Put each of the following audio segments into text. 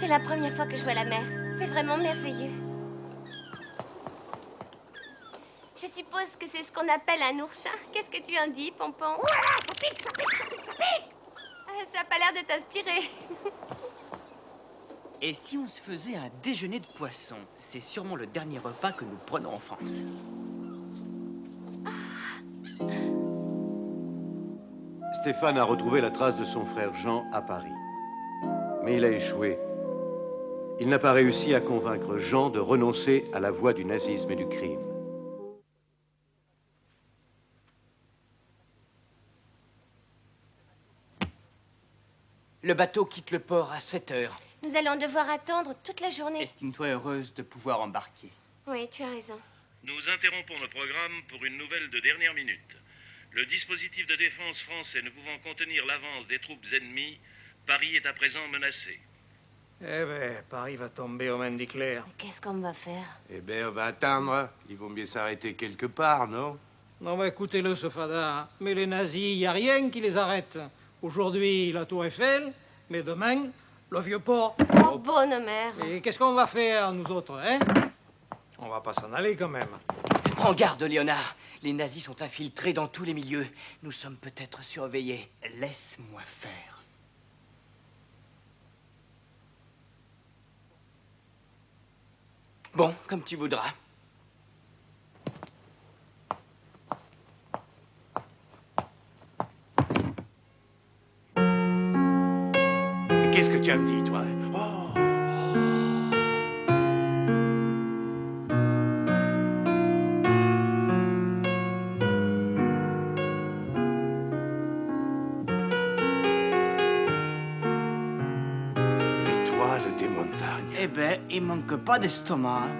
C'est la première fois que je vois la mer. C'est vraiment merveilleux. Je suppose que c'est ce qu'on appelle un oursin. Qu'est-ce que tu en dis, Pompon? Voilà, ça pique, ça pique, ça pique, ça pique! Ça a pas l'air de t'inspirer. Et si on se faisait un déjeuner de poisson? C'est sûrement le dernier repas que nous prenons en France. Stéphane a retrouvé la trace de son frère Jean à Paris. Mais il a échoué. Il n'a pas réussi à convaincre Jean de renoncer à la voie du nazisme et du crime. Le bateau quitte le port à 7 heures. Nous allons devoir attendre toute la journée. Estime-toi heureuse de pouvoir embarquer. Oui, tu as raison. Nous interrompons le programme pour une nouvelle de dernière minute. Le dispositif de défense français ne pouvant contenir l'avance des troupes ennemies, Paris est à présent menacé. Eh ben, Paris va tomber aux mains d'Hitler. Qu'est-ce qu'on va faire? Eh ben, on va attendre. Ils vont bien s'arrêter quelque part, non? Non, bah écoutez-le, ce fada. Mais les nazis, il n'y a rien qui les arrête. Aujourd'hui, la tour Eiffel, mais demain, le vieux port. Oh, bonne mère. Et qu'est-ce qu'on va faire, nous autres, hein? On va pas s'en aller, quand même. Prends garde, Léonard. Les nazis sont infiltrés dans tous les milieux. Nous sommes peut-être surveillés. Laisse-moi faire. Bon, comme tu voudras. Qu'est-ce que tu as dit, toi? Oh! L'étoile des montagnes. Eh ben, il manque pas d'estomac. Hein.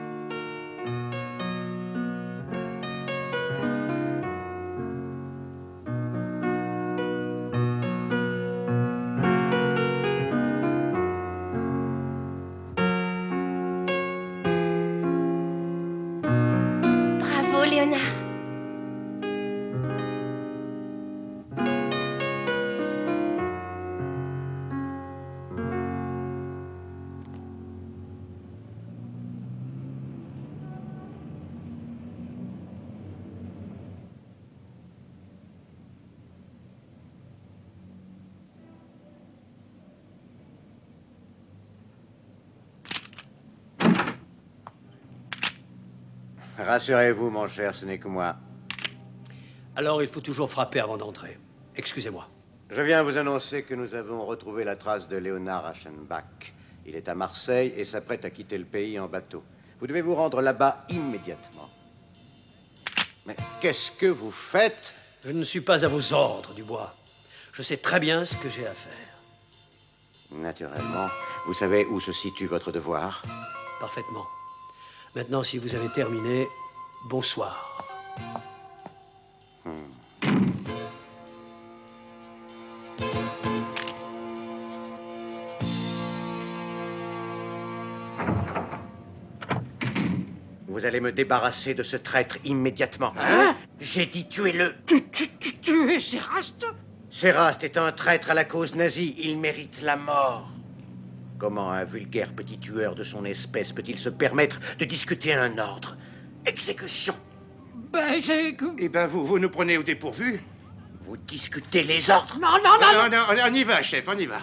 Bravo, Léonard. Rassurez-vous, mon cher, ce n'est que moi. Alors il faut toujours frapper avant d'entrer. Excusez-moi. Je viens vous annoncer que nous avons retrouvé la trace de Léonard Aschenbach. Il est à Marseille et s'apprête à quitter le pays en bateau. Vous devez vous rendre là-bas immédiatement. Mais qu'est-ce que vous faites? Je ne suis pas à vos ordres, Dubois. Je sais très bien ce que j'ai à faire. Naturellement. Vous savez où se situe votre devoir? Parfaitement. Maintenant, si vous avez terminé, bonsoir. Vous allez me débarrasser de ce traître immédiatement. Hein? J'ai dit tuez-le. Tu es Séraste? Séraste est un traître à la cause nazie. Il mérite la mort. Comment un vulgaire petit tueur de son espèce peut-il se permettre de discuter un ordre? Exécution. Ben, j'ai... Eh ben, vous nous prenez au dépourvu. Vous discutez les ordres? Non, non, non, Non, on y va, chef, on y va.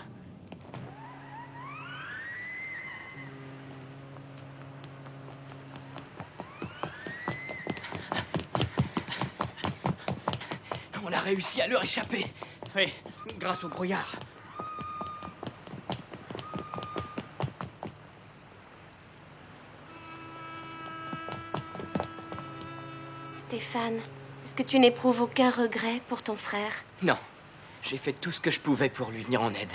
On a réussi à leur échapper. Oui, grâce au brouillard. Stéphane, est-ce que tu n'éprouves aucun regret pour ton frère? Non, j'ai fait tout ce que je pouvais pour lui venir en aide.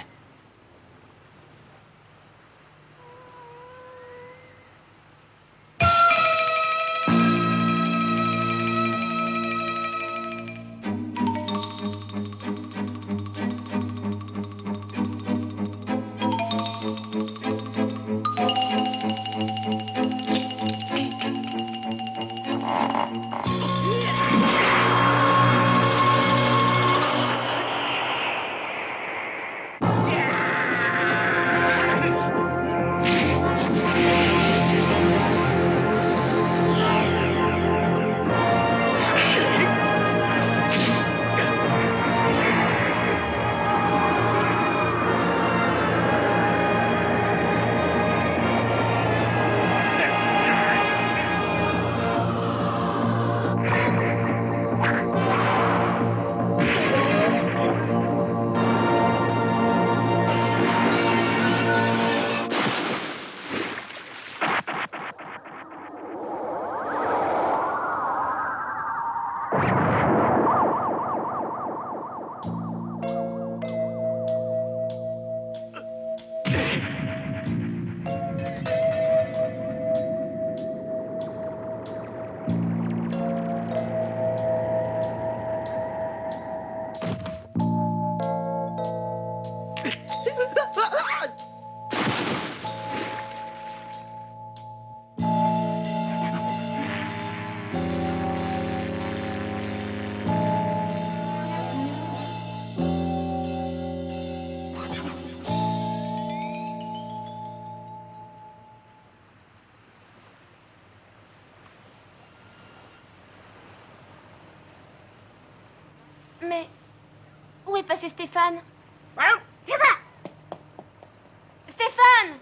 Mais où est passé Stéphane? Stéphane!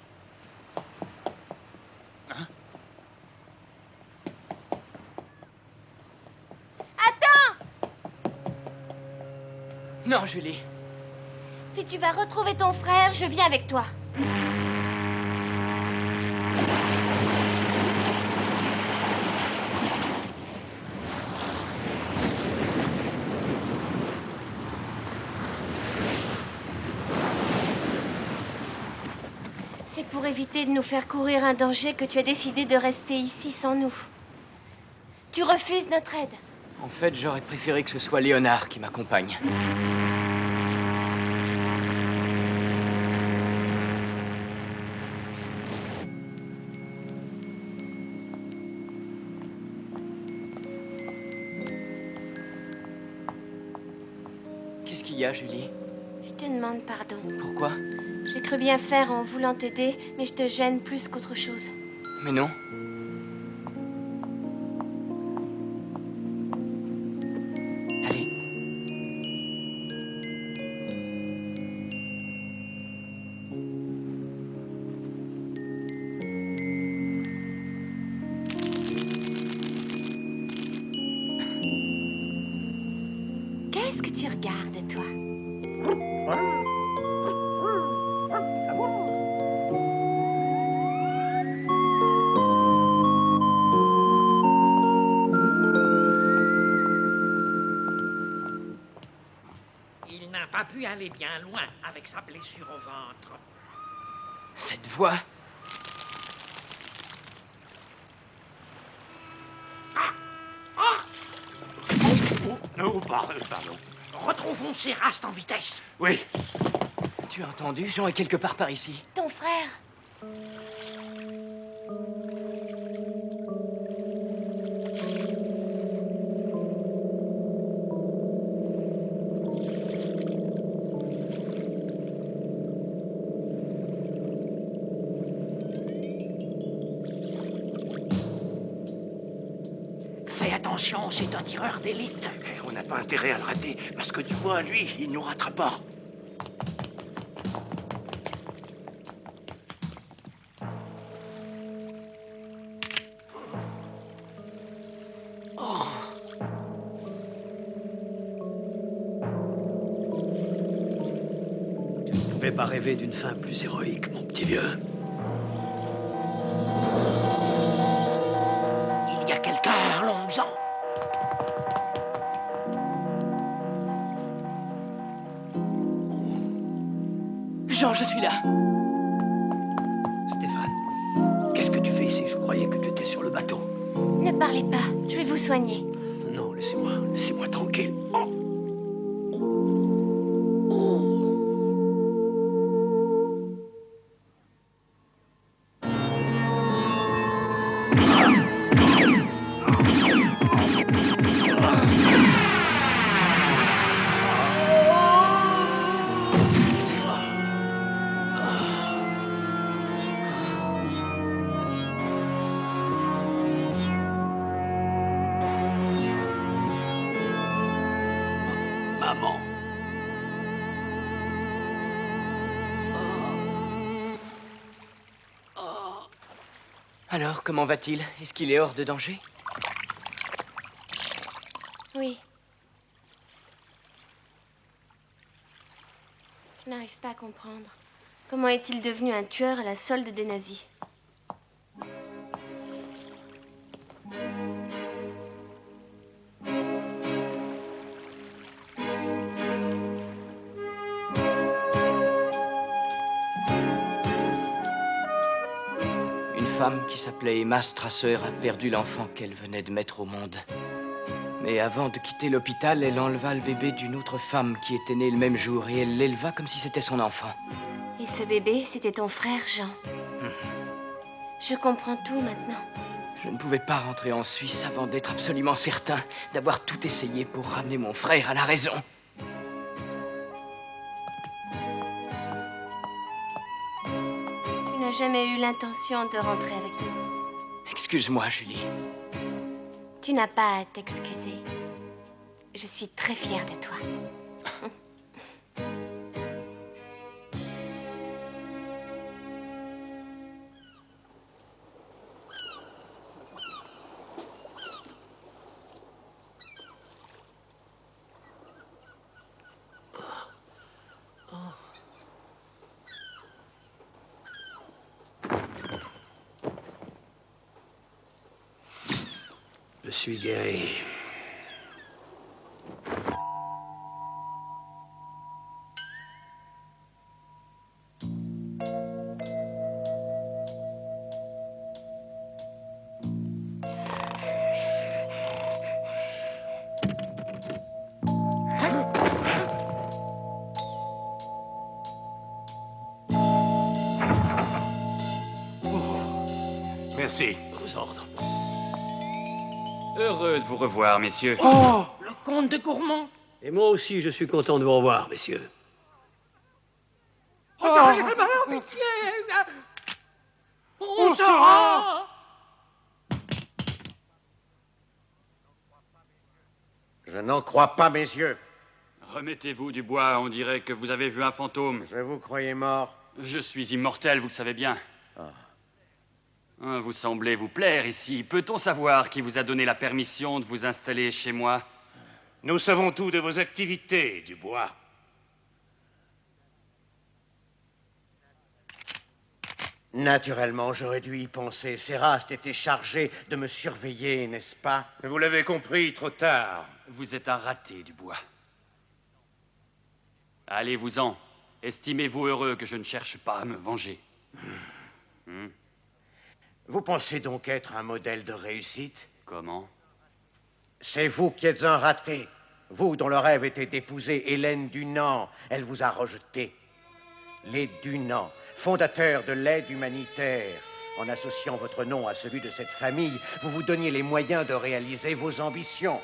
Attends! Non, Julie. Si tu vas retrouver ton frère, je viens avec toi. C'est pour éviter de nous faire courir un danger que tu as décidé de rester ici sans nous. Tu refuses notre aide. En fait, j'aurais préféré que ce soit Léonard qui m'accompagne. Qu'est-ce qu'il y a, Julie? Je te demande pardon. Pourquoi? J'ai cru bien faire en voulant t'aider, mais je te gêne plus qu'autre chose. Mais non. Allez. Qu'est-ce que tu regardes, toi? Il n'a pas pu aller bien loin avec sa blessure au ventre. Cette voix. Non, pardon. Retrouvons Séraste en vitesse. Oui. Tu as entendu? Jean est quelque part par ici. Ton frère. Fais attention, c'est un tireur d'élite. On n'a pas intérêt à le rater, parce que du moins, lui, il nous ratera pas. Tu ne pouvais pas rêver d'une fin plus héroïque, mon petit vieux. Il y a quelqu'un à Longzan. Jean, je suis là. Stéphane, qu'est-ce que tu fais ici? Je croyais que tu étais sur le bateau. Ne parlez pas, je vais vous soigner. Non, laissez-moi tranquille. Maman. Alors, comment va-t-il? Est-ce qu'il est hors de danger? Oui. Je n'arrive pas à comprendre. Comment est-il devenu un tueur à la solde des nazis? Une femme qui s'appelait Emma Strasser a perdu l'enfant qu'elle venait de mettre au monde. Mais avant de quitter l'hôpital, elle enleva le bébé d'une autre femme qui était née le même jour et elle l'éleva comme si c'était son enfant. Et ce bébé, c'était ton frère Jean. Je comprends tout maintenant. Je ne pouvais pas rentrer en Suisse avant d'être absolument certain d'avoir tout essayé pour ramener mon frère à la raison. Tu n'as jamais eu l'intention de rentrer avec nous. Excuse-moi, Julie. Tu n'as pas à t'excuser. Je suis très fière de toi. Je suis guéri. Merci. Aux ordres. Heureux de vous revoir, messieurs. Le comte de Gourmand. Et moi aussi, je suis content de vous revoir, messieurs. On sera. Je n'en crois pas, messieurs. Remettez-vous, Dubois, on dirait que vous avez vu un fantôme. Je vous croyais mort. Je suis immortel, vous le savez bien. Vous semblez vous plaire ici. Peut-on savoir qui vous a donné la permission de vous installer chez moi? Nous savons tout de vos activités, Dubois. Naturellement, j'aurais dû y penser. Séraste était chargé de me surveiller, n'est-ce pas? Vous l'avez compris trop tard. Vous êtes un raté, Dubois. Allez-vous-en. Estimez-vous heureux que je ne cherche pas à me venger. Vous pensez donc être un modèle de réussite? Comment? C'est vous qui êtes un raté. Vous dont le rêve était d'épouser Hélène Dunant. Elle vous a rejeté. Les Dunant, fondateurs de l'aide humanitaire. En associant votre nom à celui de cette famille, vous vous donniez les moyens de réaliser vos ambitions.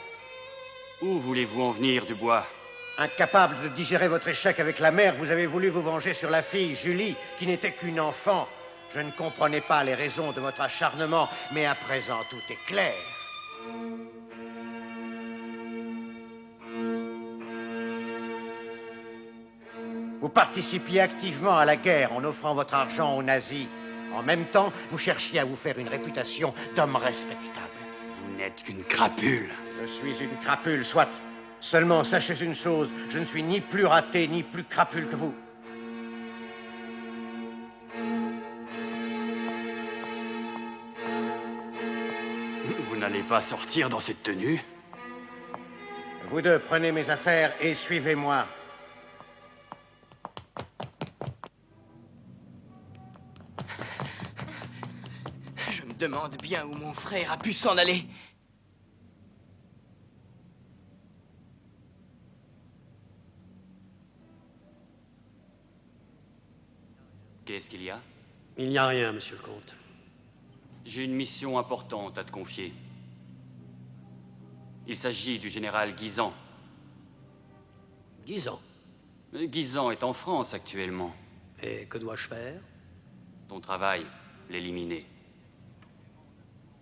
Où voulez-vous en venir, Dubois? Incapable de digérer votre échec avec la mère, vous avez voulu vous venger sur la fille, Julie, qui n'était qu'une enfant. Je ne comprenais pas les raisons de votre acharnement, mais à présent, tout est clair. Vous participiez activement à la guerre en offrant votre argent aux nazis. En même temps, vous cherchiez à vous faire une réputation d'homme respectable. Vous n'êtes qu'une crapule. Je suis une crapule, soit. Seulement, sachez une chose, je ne suis ni plus raté, ni plus crapule que vous. Vous n'allez pas sortir dans cette tenue? Vous deux, prenez mes affaires et suivez-moi. Je me demande bien où mon frère a pu s'en aller. Qu'est-ce qu'il y a? Il n'y a rien, monsieur le comte. J'ai une mission importante à te confier. Il s'agit du général Guisan. Guisan. Guisan est en France actuellement. Et que dois-je faire? Ton travail, l'éliminer.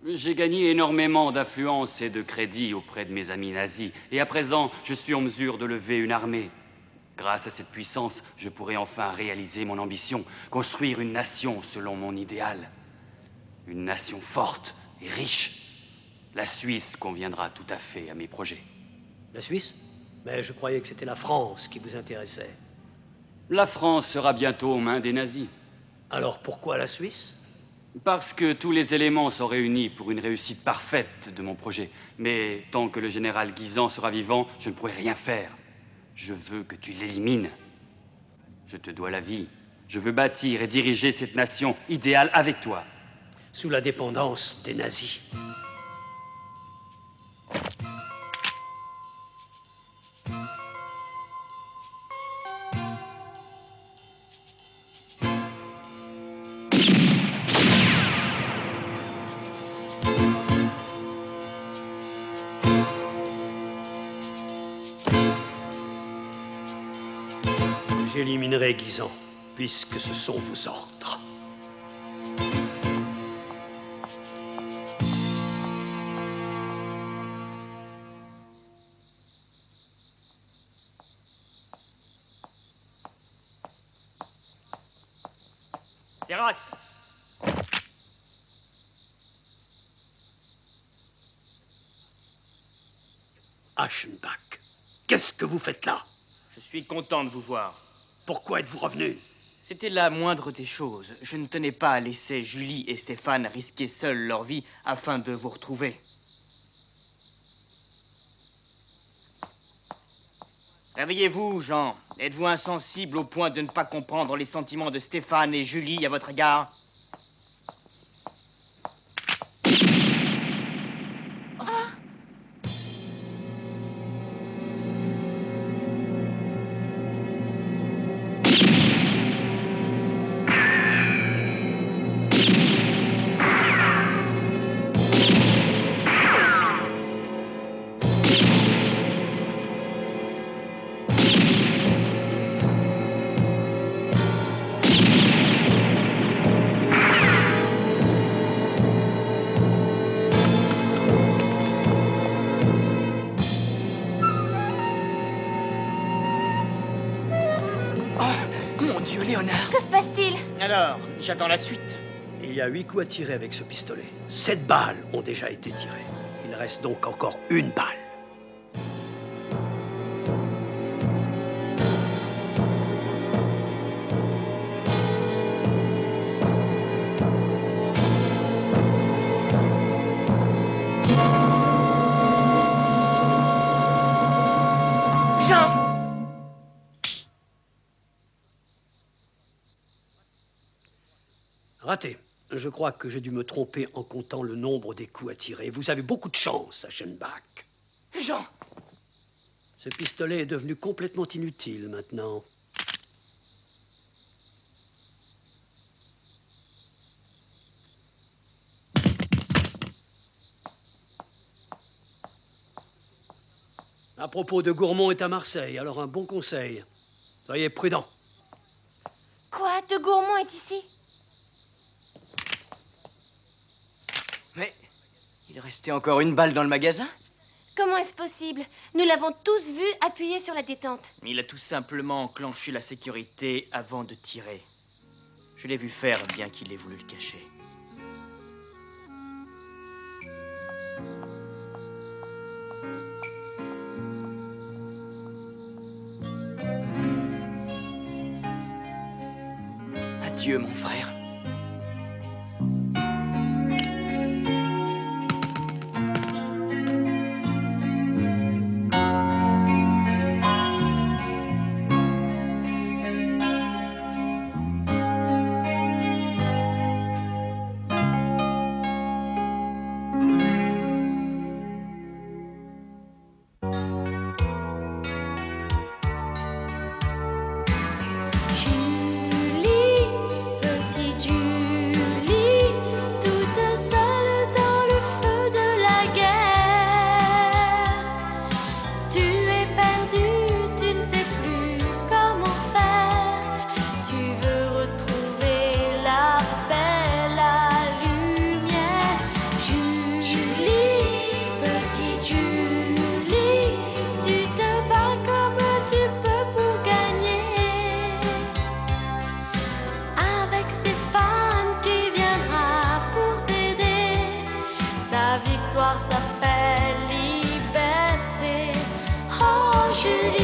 J'ai gagné énormément d'influence et de crédit auprès de mes amis nazis. Et à présent, je suis en mesure de lever une armée. Grâce à cette puissance, je pourrai enfin réaliser mon ambition, construire une nation selon mon idéal. Une nation forte et riche. La Suisse conviendra tout à fait à mes projets. La Suisse? Mais je croyais que c'était la France qui vous intéressait. La France sera bientôt aux mains des nazis. Alors pourquoi la Suisse? Parce que tous les éléments sont réunis pour une réussite parfaite de mon projet. Mais tant que le général Guisan sera vivant, je ne pourrai rien faire. Je veux que tu l'élimines. Je te dois la vie. Je veux bâtir et diriger cette nation idéale avec toi. Sous la dépendance des nazis. J'éliminerai Guisan, puisque ce sont vos ordres. C'est Rast. Aschenbach, qu'est-ce que vous faites là? Je suis content de vous voir. Pourquoi êtes-vous revenu? C'était la moindre des choses. Je ne tenais pas à laisser Julie et Stéphane risquer seuls leur vie afin de vous retrouver. Réveillez-vous, Jean. Êtes-vous insensible au point de ne pas comprendre les sentiments de Stéphane et Julie à votre égard? Mon Dieu, Léonard! Que se passe-t-il? Alors, j'attends la suite. Il y a 8 coups à tirer avec ce pistolet. 7 balles ont déjà été tirées. Il reste donc encore une balle. Jean! Raté. Je crois que j'ai dû me tromper en comptant le nombre des coups à tirer. Vous avez beaucoup de chance, Aschenbach. Jean! Ce pistolet est devenu complètement inutile maintenant. À propos de Gourmont est à Marseille, alors un bon conseil. Soyez prudent. Quoi? De Gourmont est ici? Mais il restait encore une balle dans le magasin? Comment est-ce possible? Nous l'avons tous vu appuyé sur la détente. Il a tout simplement enclenché la sécurité avant de tirer. Je l'ai vu faire, bien qu'il ait voulu le cacher. Adieu, mon frère. La victoire s'appelle liberté. Oh, Julie.